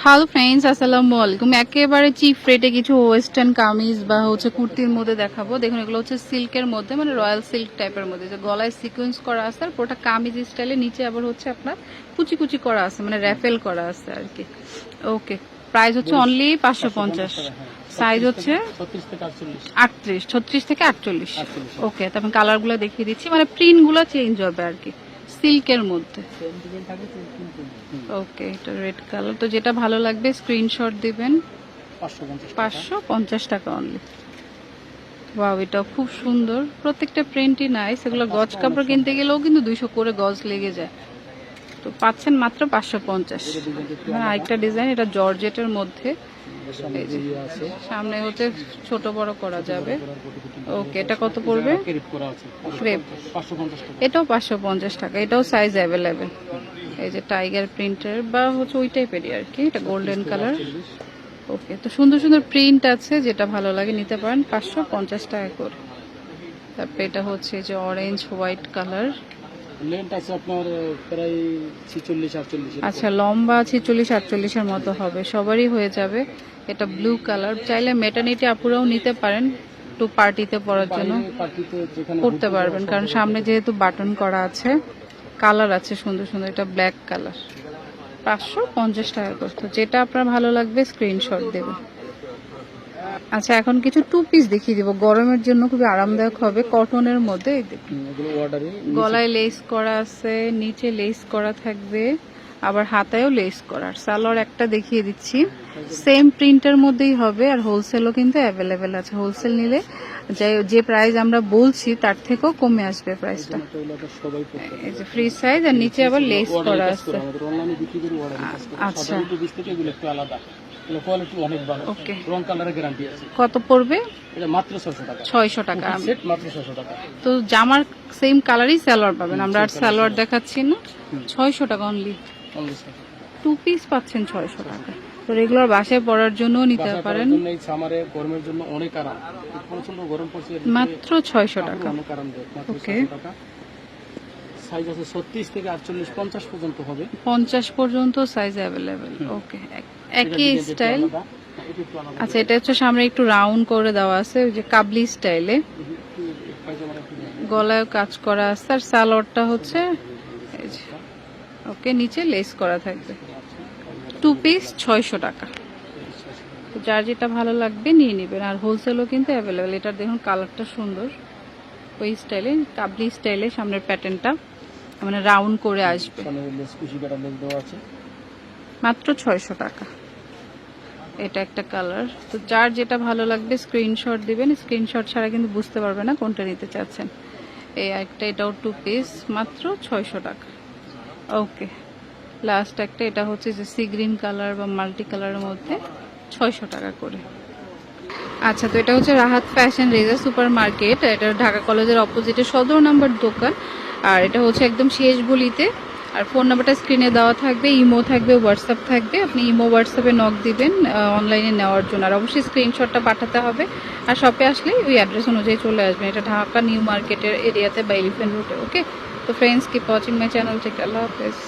Hello friends, আসসালামু আলাইকুম। একেবারে চিপ রেটে কিছু ওয়েস্টার্ন কামিজ বা হচ্ছে কুর্তির মধ্যে দেখাবো। দেখুন, এগুলো হচ্ছে সিল্কের মধ্যে, মানে রয়্যাল সিল্ক টাইপের মধ্যে, যে গলায় সিকোয়েন্স করা আছে আর পুরোটা কামিজ স্টাইলে, নিচে আবার হচ্ছে আপনার কুচি কুচি করা আছে, মানে র্যাফেল করা আছে আর কি। ওকে, প্রাইস হচ্ছে অনলি 550। সাইজ হচ্ছে 36 থেকে 48। ওকে, তারপর কালারগুলো দেখিয়ে দিচ্ছি, মানে প্রিন্টগুলো চেঞ্জ হবে আর কি, সিল্কের মধ্যে। ওকে, এটা রেড কালার। তো যেটা ভালো লাগবে স্ক্রিনশট দিবেন। 550 টাকা অনলি। ওয়াও, এটা খুব সুন্দর, প্রত্যেকটা প্রিন্টই নাইস। এগুলো গজ কাপড় কিনতে গেলেও কিন্তু 200 করে গজ লেগে যায়, তো পাচ্ছেন মাত্র 550। আরেকটা ডিজাইন, এটা জর্জেটের মধ্যে, সামনে হচ্ছে ছোট বড় করা যাবে। ওকে, এটা কত পড়বে? ক্রেপ, এটাও 550 টাকা। এটাও সাইজ অ্যাভেলেবেল। এই যে টাইগার প্রিন্টের বা হচ্ছে ওই টাইপেরই আর কি, এটা গোল্ডেন কালার। ওকে, তো সুন্দর সুন্দর প্রিন্ট আছে, যেটা ভালো লাগে নিতে পারেন, 550 টাকা করে। তারপরে এটা হচ্ছে যে অরেঞ্জ হোয়াইট কালার। লেন্থ আছে আপনার প্রায় 46-48। আচ্ছা, লম্বা 46-48 এর মতো হবে, সবারই হয়ে যাবে। এটা ব্লু কালার, চাইলে মেটার্নিটি আপুরাও নিতে পারেন, টু পার্টিতে পরার জন্য পরতে পারবেন, কারণ সামনে যেহেতু বাটন করা আছে। কালার আছে সুন্দর সুন্দর, এটা ব্ল্যাক কালার, 550 টাকা করে। তো যেটা আপনার ভালো লাগবে স্ক্রিনশট দেবেন। আচ্ছা, এখন কিছু টু পিস দেখিয়ে দিব, গরমের জন্য খুবই আরামদায়ক হবে, কটনের মধ্যে। গলায় লেস করা আছে, নিচে লেস করা থাকবে, আবার হাতায়ও লেস করা। সালোয়ার একটা দেখিয়ে দিচ্ছি, সেম প্রিন্টের মধ্যেই হবে, আর হোলসেলও কিন্তু অ্যাভেলেবেল আছে। হোলসেল নিলে যে প্রাইস আমরা বলছি তার থেকেও কমে আসবে প্রাইসটা। এই যে ফ্রি সাইজ, আর নিচে আবার লেস করা আছে। আচ্ছা, ওকে, কত পড়বে? মাত্র 600 টাকা। 600 টাকা মাত্র 600 টাকা। তো জামার সেম কালারই সালোয়ার পাবেন, আমরা আর সালোয়ার দেখাচ্ছি না। 600 টাকা অনলি। টু পিস পাচ্ছেন 600 টাকা। তো রেগুলার বাসায় পরার জন্য নিতে পারেন, এই সামারে গরমের জন্য অনেক আরাম, প্রচন্ড গরম পড়ছে, মাত্র 600 টাকা। ওকে, সাইজ আছে 36 থেকে 48, 50 পর্যন্ত হবে। 50 পর্যন্ত সাইজ অ্যাভেলেবেল। ওকে, একই স্টাইল। আচ্ছা, এটা হচ্ছে সামনে একটু রাউন্ড করে দেওয়া আছে, ওই যে কাবলি স্টাইলে, গলায় কাজ করা আছে, আর সালোয়ারটা হচ্ছে এই যে, ওকে, নিচে লেস করা থাকবে। টু পিস 600 টাকা। তো যার যেটা ভালো লাগবে নিয়ে নেবেন, আর হোলসেলও কিন্তু অ্যাভেলেবেল। এটার দেখুন কালারটা সুন্দর, ওই স্টাইলে কাবলি স্টাইলে সামনের প্যাটার্নটা মানে রাউন্ড করে আসবে, মাত্র 600 টাকা। এটা একটা কালার। তো যার যেটা ভালো লাগবে স্ক্রিনশট দিবেন, স্ক্রিনশট ছাড়া কিন্তু বুঝতে পারবে না কোনটা নিতে চাচ্ছেন। এই একটা, এটাও টু পিস, মাত্র 600 টাকা। ওকে, লাস্ট একটা, এটা হচ্ছে যে সি গ্রিন কালার বা মাল্টি কালারের মধ্যে, 600 টাকা করে। আচ্ছা, তো এটা হচ্ছে Rahat fashion Reza super market, এটা ঢাকা কলেজের অপোজিটে 17 নম্বর দোকান, আর এটা হচ্ছে একদম শেষ গলিতে। আর ফোন নাম্বারটা স্ক্রিনে দেওয়া থাকবে, ইমো থাকবে, হোয়াটসঅ্যাপ থাকবে, আপনি ইমো হোয়াটসঅ্যাপে নক দিবেন অনলাইনে নেওয়ার জন্য, আর অবশ্যই স্ক্রিনশটটা পাঠাতে হবে। আর শপে আসলে ওই অ্যাড্রেস অনুযায়ী চলে আসবেন। এটা ঢাকা নিউ মার্কেটের এরিয়াতে বা এলিফ্যান্ট রোডে। ওকে, তো friends, keep watching my channel. Take care, আল্লাহ হাফেজ।